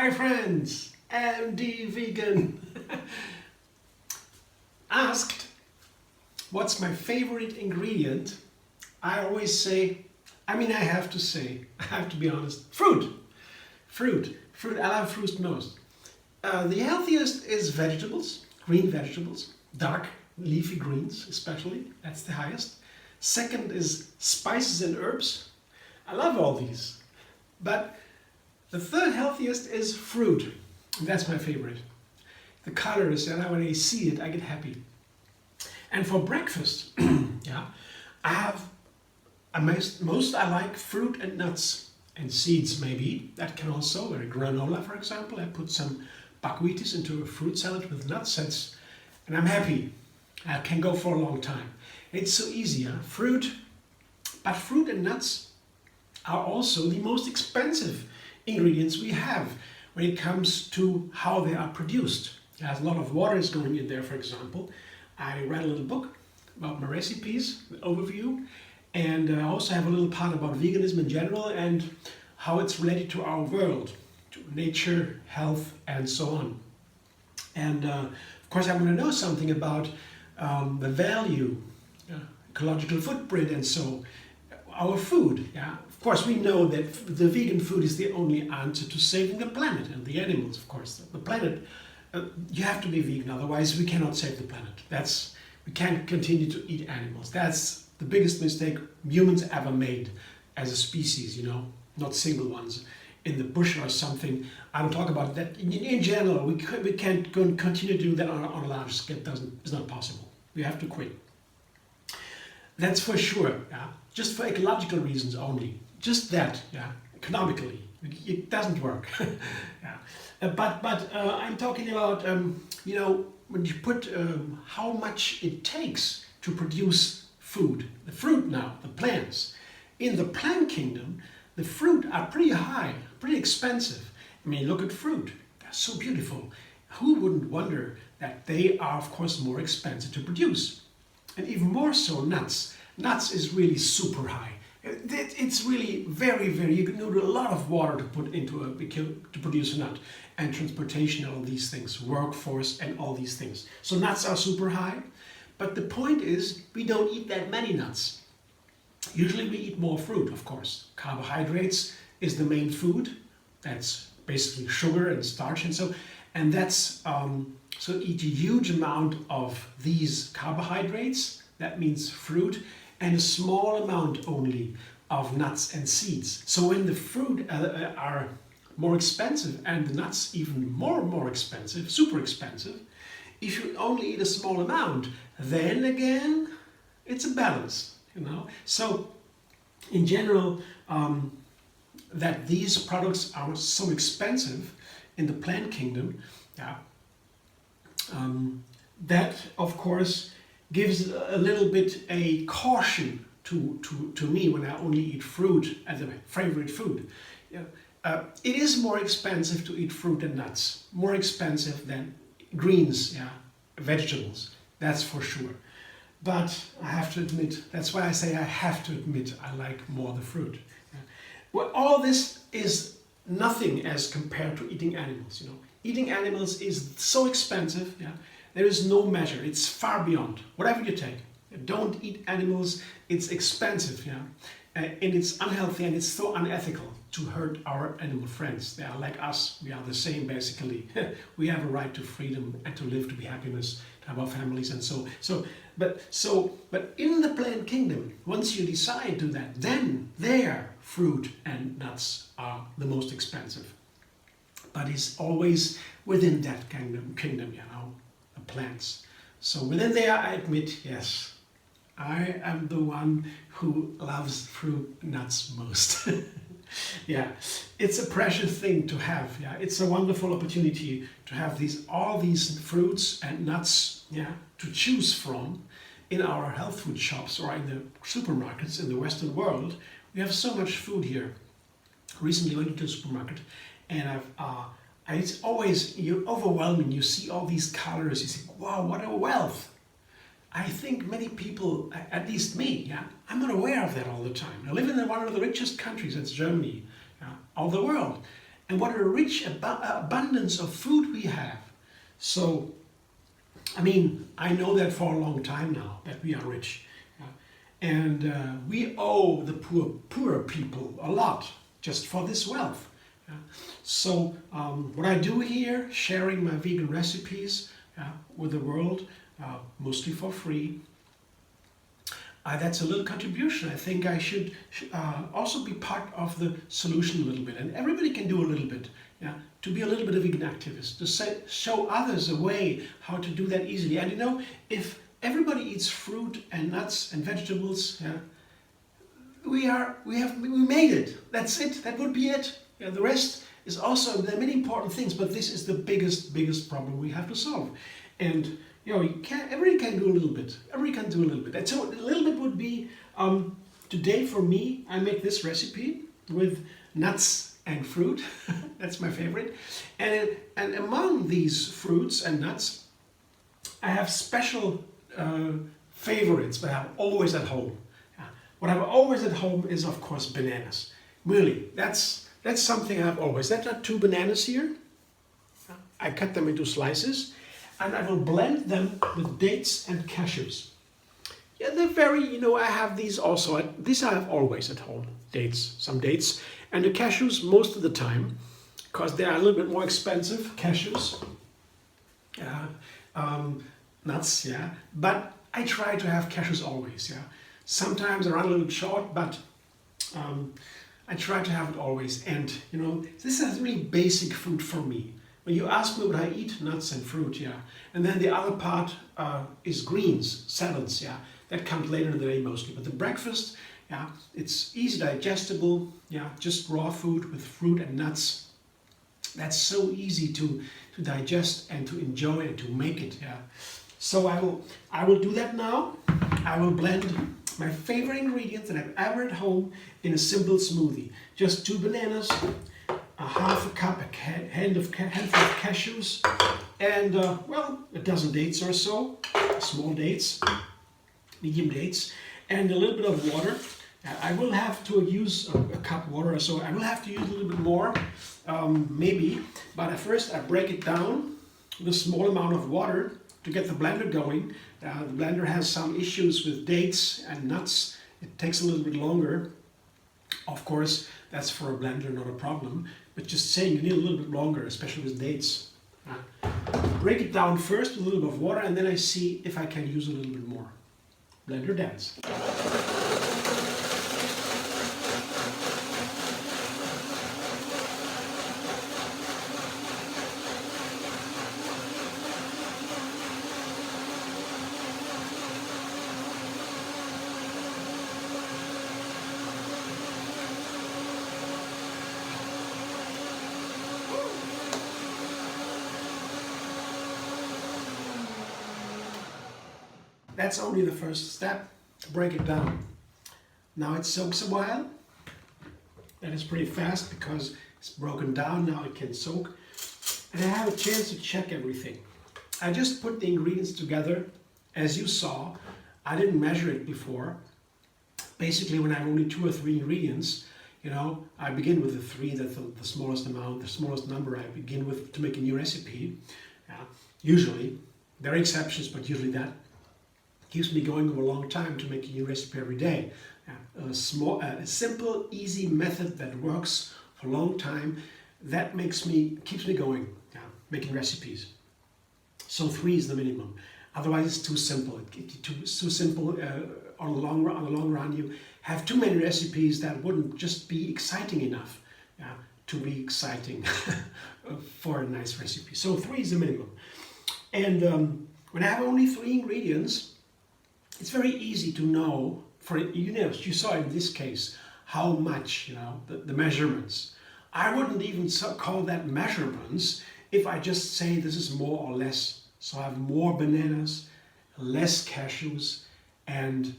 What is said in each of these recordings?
Hi friends, MD Vegan. Asked what's my favorite ingredient, I always say, I have to be honest, fruit. Fruit, I love fruit most. The healthiest is vegetables, green vegetables, dark leafy greens especially, that's the highest. Second is spices and herbs. I love all these. But the third healthiest is fruit. That's my favorite. The colors, and when I see it, I get happy. And for breakfast, I have most I like fruit and nuts and seeds maybe. That can also, or granola for example. I put some buckwheats into a fruit salad with nuts, and I'm happy. I can go for a long time. It's so easy, fruit. But fruit and nuts are also the most expensive ingredients we have when it comes to how they are produced. There's a lot of water is going in there, for example. I read a little book about my recipes, the overview, and I also have a little part about veganism in general and how it's related to our world, to nature, health, and so on. And of course I want to know something about the value, ecological footprint, and so our food. Of course we know that the vegan food is the only answer to saving the planet and the animals, of course. The planet, you have to be vegan, otherwise we cannot save the planet. We can't continue to eat animals. That's the biggest mistake humans ever made as a species, not single ones in the bush or something. I don't talk about that. In general, we can't continue to do that on a large scale. It's not possible. We have to quit. That's for sure. Just for ecological reasons only. Just that. Economically, it doesn't work. But I'm talking about when you put how much it takes to produce food. The fruit now, the plants. In the plant kingdom, the fruit are pretty high, pretty expensive. Look at fruit. They're so beautiful. Who wouldn't wonder that they are, of course, more expensive to produce? And even more so, nuts. Nuts is really super high. It's really very, very, you can need a lot of water to put into to produce a nut, and transportation and all these things, workforce and all these things. So nuts are super high, but the point is we don't eat that many nuts. Usually we eat more fruit, of course. Carbohydrates is the main food. That's basically sugar and starch and that's, so eat a huge amount of these carbohydrates, that means fruit, and a small amount only of nuts and seeds. So when the fruit are more expensive and the nuts even more expensive, super expensive, if you only eat a small amount, then again, it's a balance, So in general, that these products are so expensive in the plant kingdom, that of course gives a little bit a caution to me when I only eat fruit as a favorite food. It is more expensive to eat fruit and nuts, more expensive than greens, vegetables, that's for sure. But I have to admit, that's why I say I have to admit I like more the fruit. Well, all this is nothing as compared to eating animals. Eating animals is so expensive. There is no measure. It's far beyond whatever you take. Don't eat animals. It's expensive, and it's unhealthy and it's so unethical to hurt our animal friends. They are like us. We are the same basically. We have a right to freedom and to live, to be happiness, to have our families and so. But in the plant kingdom, once you decide to that, then their fruit and nuts are the most expensive. But it's always within that kingdom, the plants. So within there, I admit, yes, I am the one who loves fruit nuts most. It's a precious thing to have. It's a wonderful opportunity to have all these fruits and nuts, to choose from in our health food shops or in the supermarkets in the Western world. We have so much food here. Recently I went to the supermarket and it's always overwhelming. You see all these colors, you think, wow, what a wealth. I think many people, at least me, I'm not aware of that all the time. I live in one of the richest countries, that's Germany, of the world. and what a rich abundance of food we have. So, I mean, I know that for a long time now, that we are rich. And we owe the poorer people a lot just for this wealth. So what I do here, sharing my vegan recipes with the world, mostly for free, that's a little contribution. I think I should also be part of the solution a little bit. And everybody can do a little bit, to be a little bit of a vegan activist, to show others a way how to do that easily. And you know, if everybody eats fruit and nuts and vegetables, we made it. That's it. That would be it. The rest is also, there are many important things, but this is the biggest problem we have to solve. And you know, everybody can do a little bit. Everybody can do a little bit. And so a little bit would be, today for me, I make this recipe with nuts and fruit. That's my favorite. And among these fruits and nuts, I have special favorites that I have always at home. What I have always at home is, of course, bananas. Really, that's something I have always. There are 2 bananas here. I cut them into slices, and I will blend them with dates and cashews. Yeah, they're very, you know, I have these also. These I have always at home. Dates, some dates, and the cashews most of the time, because they are a little bit more expensive. Cashews, nuts, yeah. But I try to have cashews always, yeah. Sometimes I run a little short, but I try to have it always. And you know, this is really basic food for me. When you ask me what I eat, nuts and fruit, yeah. And then the other part is greens, salads, yeah. That comes later in the day mostly. But the breakfast, yeah, it's easy digestible, yeah, just raw food with fruit and nuts. That's so easy to digest and to enjoy and to make it, yeah. So I will do that now. I will blend my favorite ingredients that I've ever at home in a simple smoothie. Just 2 bananas, a half a cup, a handful of cashews, and well, a dozen dates or so, small dates, medium dates, and a little bit of water. I will have to use a cup water or so. I will have to use a little bit more, maybe, but at first I break it down with a small amount of water to get the blender going. The blender has some issues with dates and nuts. It takes a little bit longer. Of course, that's for a blender, not a problem. But just saying, you need a little bit longer, especially with dates. Break it down first with a little bit of water, and then I see if I can use a little bit more. Blender dance. That's only the first step, to break it down. Now it soaks a while. That is pretty fast because it's broken down, now it can soak. And I have a chance to check everything. I just put the ingredients together, as you saw. I didn't measure it before. Basically, when I have only 2 or 3 ingredients, you know, I begin with the 3, that's the smallest amount, the smallest number I begin with to make a new recipe. Usually, there are exceptions, but usually that keeps me going over a long time to make a new recipe every day. A simple, easy method that works for a long time, that keeps me going, making recipes. So 3 is the minimum. Otherwise, it's too simple. It's too simple. On the long run, you have too many recipes that wouldn't just be exciting enough to be exciting for a nice recipe. So 3 is the minimum. And when I have only 3 ingredients, it's very easy to know, you saw in this case, how much, the measurements. I wouldn't even call that measurements if I just say this is more or less. So I have more bananas, less cashews, and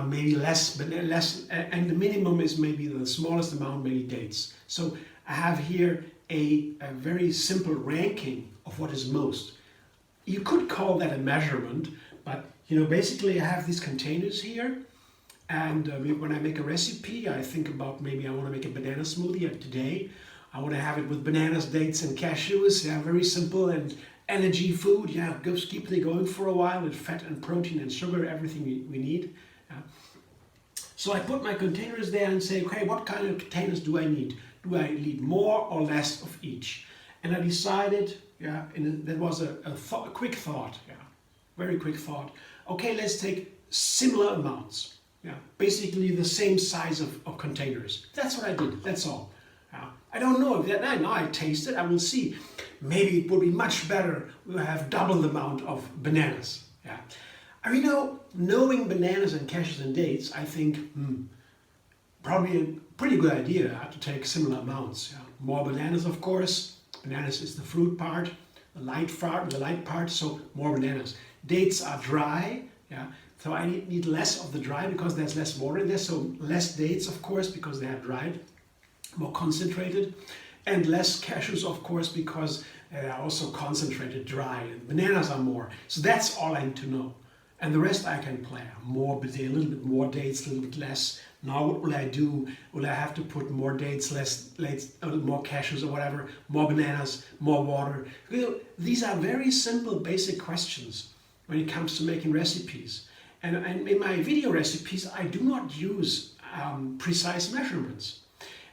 maybe less, and the minimum is maybe the smallest amount, maybe dates. So I have here a very simple ranking of what is most. You could call that a measurement, but basically I have these containers here, and when I make a recipe, I think about maybe I want to make a banana smoothie today. I want to have it with bananas, dates, and cashews. Yeah, very simple and energy food. Yeah, just keep it going for a while with fat and protein and sugar, everything we need. Yeah. So I put my containers there and say, okay, what kind of containers do I need? Do I need more or less of each? And I decided, yeah, and that was a quick thought, yeah, very quick thought. Okay, let's take similar amounts. Yeah, basically the same size of containers. That's what I did. That's all. I don't know if that now I taste it. I will see. Maybe it would be much better. We'll have double the amount of bananas. Yeah, I mean, knowing bananas and cashews and dates, I think probably a pretty good idea to take similar amounts. Yeah. More bananas, of course. Bananas is the fruit part, the light part. So more bananas. Dates are dry. Yeah. So I need less of the dry because there's less water in there. So less dates, of course, because they are dried, more concentrated, and less cashews, of course, because they are also concentrated, dry. And bananas are more. So that's all I need to know. And the rest I can play. More, a little bit more dates, a little bit less. Now what will I do? Will I have to put more dates, more cashews or whatever, more bananas, more water? You know, these are very simple, basic questions when it comes to making recipes. And in my video recipes, I do not use precise measurements.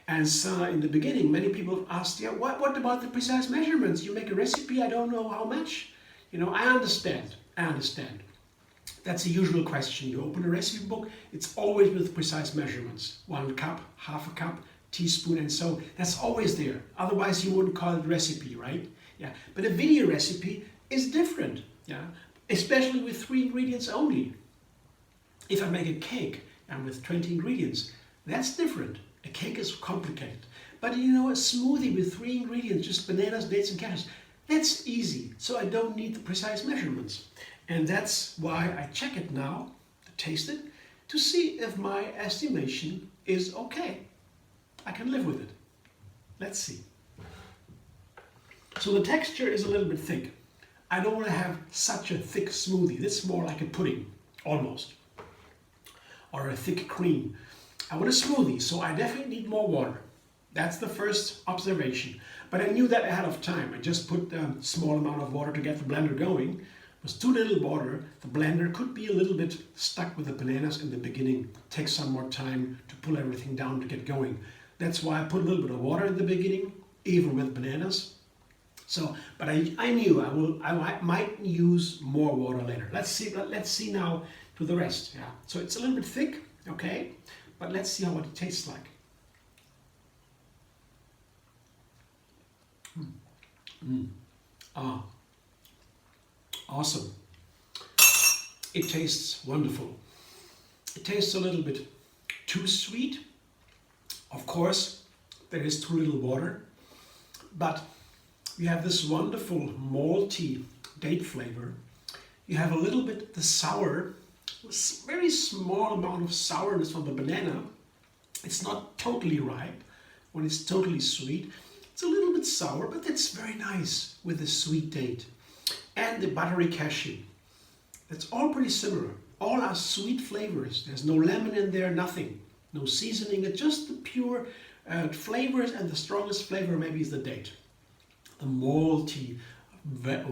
And so in the beginning, many people have asked, yeah, what about the precise measurements? You make a recipe, I don't know how much. You know, I understand. That's a usual question. You open a recipe book, it's always with precise measurements. 1 cup, half a cup, teaspoon, and so that's always there. Otherwise you wouldn't call it recipe, right? Yeah. But a video recipe is different, yeah, especially with 3 ingredients only. If I make a cake and with 20 ingredients, that's different. A cake is complicated. But you know, a smoothie with 3 ingredients, just bananas, dates, and cashews, that's easy. So I don't need the precise measurements. And that's why I check it now, to taste it, to see if my estimation is okay. I can live with it. Let's see. So the texture is a little bit thick. I don't want to have such a thick smoothie. This is more like a pudding, almost. Or a thick cream. I want a smoothie, so I definitely need more water. That's the first observation. But I knew that ahead of time. I just put a small amount of water to get the blender going. It was too little water. The blender could be a little bit stuck with the bananas in the beginning. Take some more time to pull everything down to get going. That's why I put a little bit of water in the beginning, even with bananas. So, but I knew I might use more water later. Let's see now to the rest. Yeah. So it's a little bit thick, okay, but let's see what it tastes like. Awesome. It tastes wonderful. It tastes a little bit too sweet. Of course, there is too little water, but you have this wonderful malty date flavor. You have a little bit the sour, very small amount of sourness from the banana. It's not totally ripe when it's totally sweet. It's a little bit sour, but that's very nice with the sweet date. And the buttery cashew. It's all pretty similar. All are sweet flavors. There's no lemon in there, nothing. No seasoning, it's just the pure flavors, and the strongest flavor maybe is the date. The malty,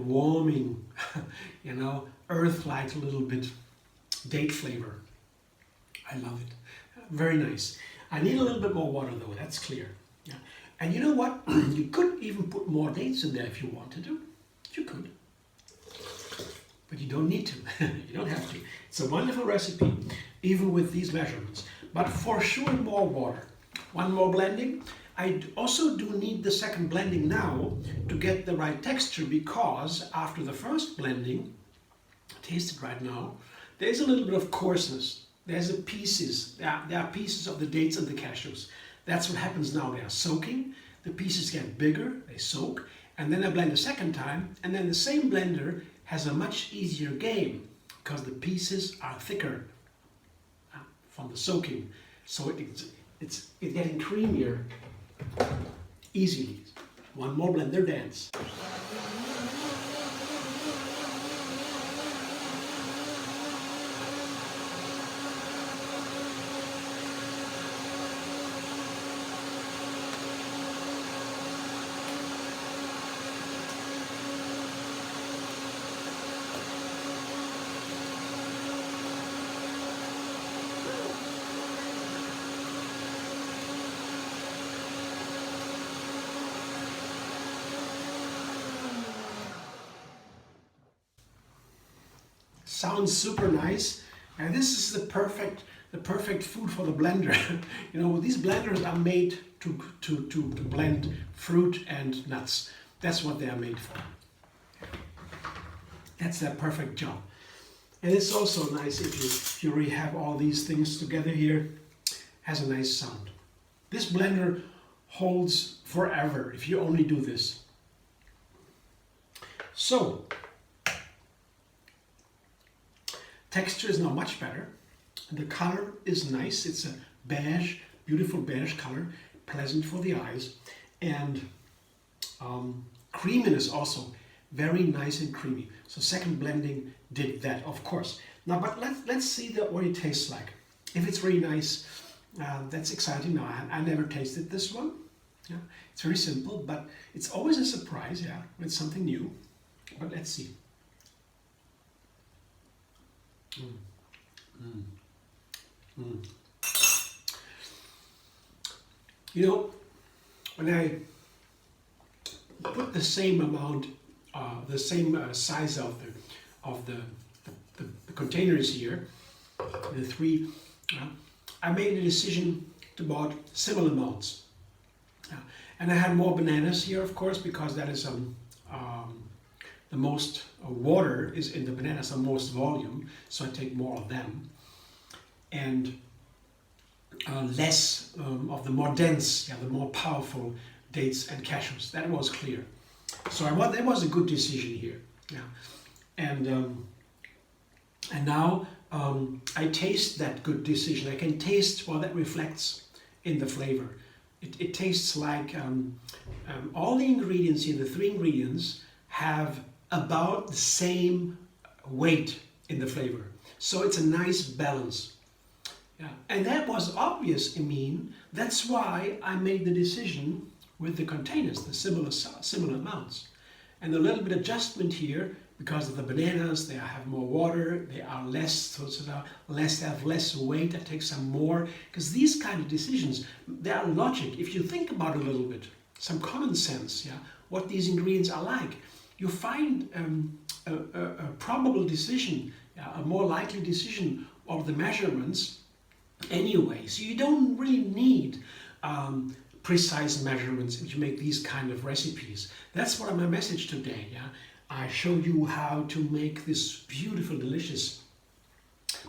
warming, you know, earth-like a little bit date flavor. I love it. Very nice. I need a little bit more water though, that's clear. Yeah. And you know what? You could even put more dates in there if you wanted to. You could. But you don't need to. You don't have to. It's a wonderful recipe, even with these measurements. But for sure more water. One more blending. I also do need the second blending now to get the right texture, because after the first blending, taste it right now, there's a little bit of coarseness. There's pieces. There are pieces of the dates and the cashews. That's what happens now. They are soaking. The pieces get bigger. They soak. And then I blend a second time. And then the same blender has a much easier game because the pieces are thicker from the soaking. So it's getting creamier easily. One more blender dance. Sounds super nice. And this is the perfect food for the blender. You know, these blenders are made to blend fruit and nuts. That's what they are made for. That's their perfect job. And it's also nice if you really have all these things together here. Has a nice sound. This blender holds forever if you only do this. So, texture is now much better. The color is nice. It's a beige, beautiful beige color, pleasant for the eyes. And creaminess also very nice and creamy. So second blending did that, of course. Now, but let's see what it tastes like. If it's really nice, that's exciting. Now, I never tasted this one. Yeah, it's very simple, but it's always a surprise. Yeah, when it's something new. But let's see. You know, when I put the same amount, the same size of the containers here, the three, I made a decision to buy similar amounts. And I had more bananas here, of course, because that is the most water is in the bananas, the most volume, so I take more of them. And less of the more dense, the more powerful dates and cashews. That was clear. So that was a good decision here. Yeah. And now I taste that good decision. I can taste what that reflects in the flavor. It tastes like all the ingredients here, the three ingredients, have about the same weight in the flavor. So it's a nice balance. Yeah. And that was obvious, I mean, that's why I made the decision with the containers, the similar amounts. And a little bit adjustment here, because of the bananas, they have more water, they are less, they have less weight, that takes some more. Because these kind of decisions, they are logic. If you think about it a little bit, some common sense, what these ingredients are like, you find a probable decision, a more likely decision of the measurements anyway. So you don't really need precise measurements if you make these kind of recipes. That's what my message today. I show you how to make this beautiful, delicious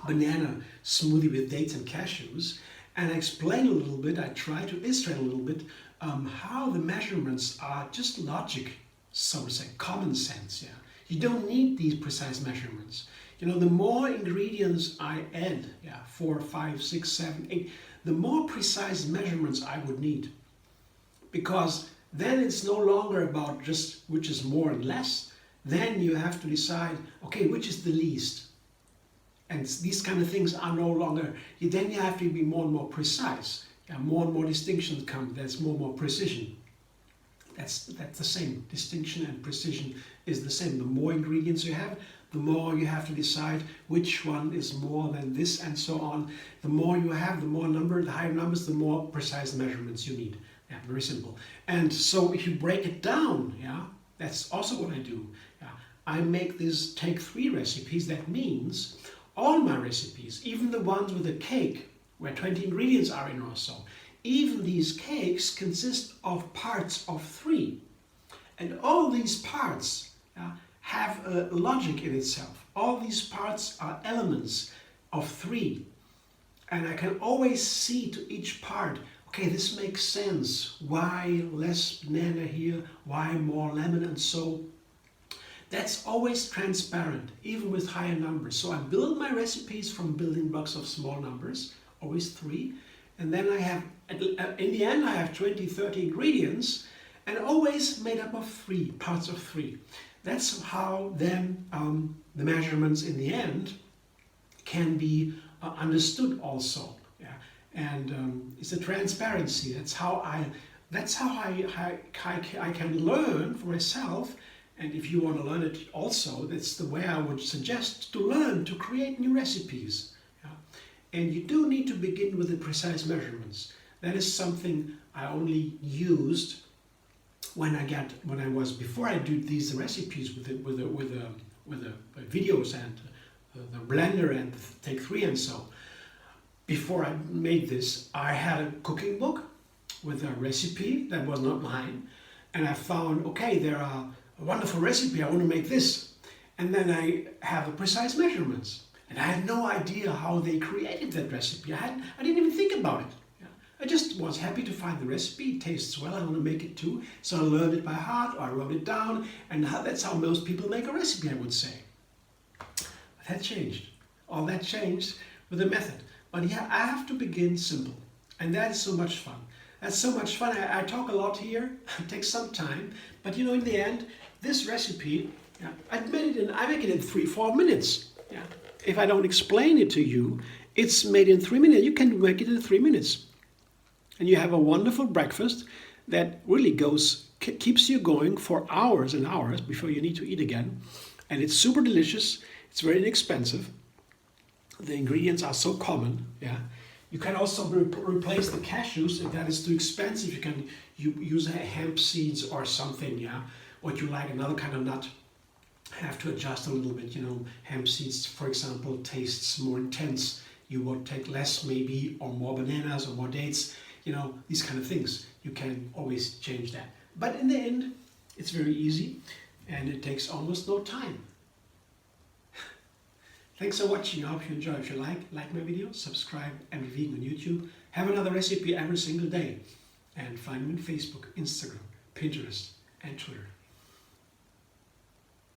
banana smoothie with dates and cashews, and I explain a little bit, I try to illustrate a little bit how the measurements are just logic, so to say, common sense. You don't need these precise measurements. You know, the more ingredients I add, 4, 5, 6, 7, 8, the more precise measurements I would need. Because then it's no longer about just which is more and less. Then you have to decide, okay, which is the least? And these kind of things are no longer, then you have to be more and more precise. More and more distinctions come, there's more and more precision. That's the same. Distinction and precision is the same. The more ingredients you have, the more you have to decide which one is more than this and so on. The more you have, the more number, the higher numbers, the more precise measurements you need. Very simple. And so if you break it down, that's also what I do. I make this take 3 recipes. That means all my recipes, even the ones with a cake, where 20 ingredients are in or so, even these cakes consist of parts of 3. And all these parts have a logic in itself. All these parts are elements of 3. And I can always see to each part, okay, this makes sense. Why less banana here? Why more lemon? And so that's always transparent, even with higher numbers. So I build my recipes from building blocks of small numbers, always 3. And then I have, in the end, I have 20, 30 ingredients, and always made up of 3, parts of 3. That's how then the measurements in the end can be understood also. And it's a transparency. That's how I can learn for myself. And if you want to learn it also, that's the way I would suggest to learn to create new recipes. And you do need to begin with the precise measurements. That is something I only used before I did these recipes with the videos and the blender and the Take 3 and so. Before I made this, I had a cooking book with a recipe that was not mine, and I found, okay, there are a wonderful recipe, I want to make this. And then I have the precise measurements. And I had no idea how they created that recipe. I didn't even think about it. Yeah. I just was happy to find the recipe. It tastes well, I want to make it too. So I learned it by heart, or I wrote it down, and that's how most people make a recipe, I would say. But that changed. All that changed with the method. But yeah, I have to begin simple. And that is so much fun. That's so much fun. I talk a lot here. It takes some time. But you know, in the end, this recipe, yeah, I make it in 3-4 minutes. Yeah. If I don't explain it to you, it's made in 3 minutes. You can make it in 3 minutes. And you have a wonderful breakfast that really keeps you going for hours and hours before you need to eat again. And it's super delicious. It's very inexpensive. The ingredients are so common. Yeah. You can also replace the cashews if that is too expensive. You can use hemp seeds or something. Yeah. What you like, another kind of nut. Have to adjust a little bit, you know. Hemp seeds, for example, tastes more intense. You would take less maybe, or more bananas or more dates, you know, these kind of things. You can always change that. But in the end, it's very easy and it takes almost no time. Thanks for watching. I hope you enjoy. If you like my video, subscribe and be vegan on YouTube. Have another recipe every single day. And find me on Facebook, Instagram, Pinterest and Twitter.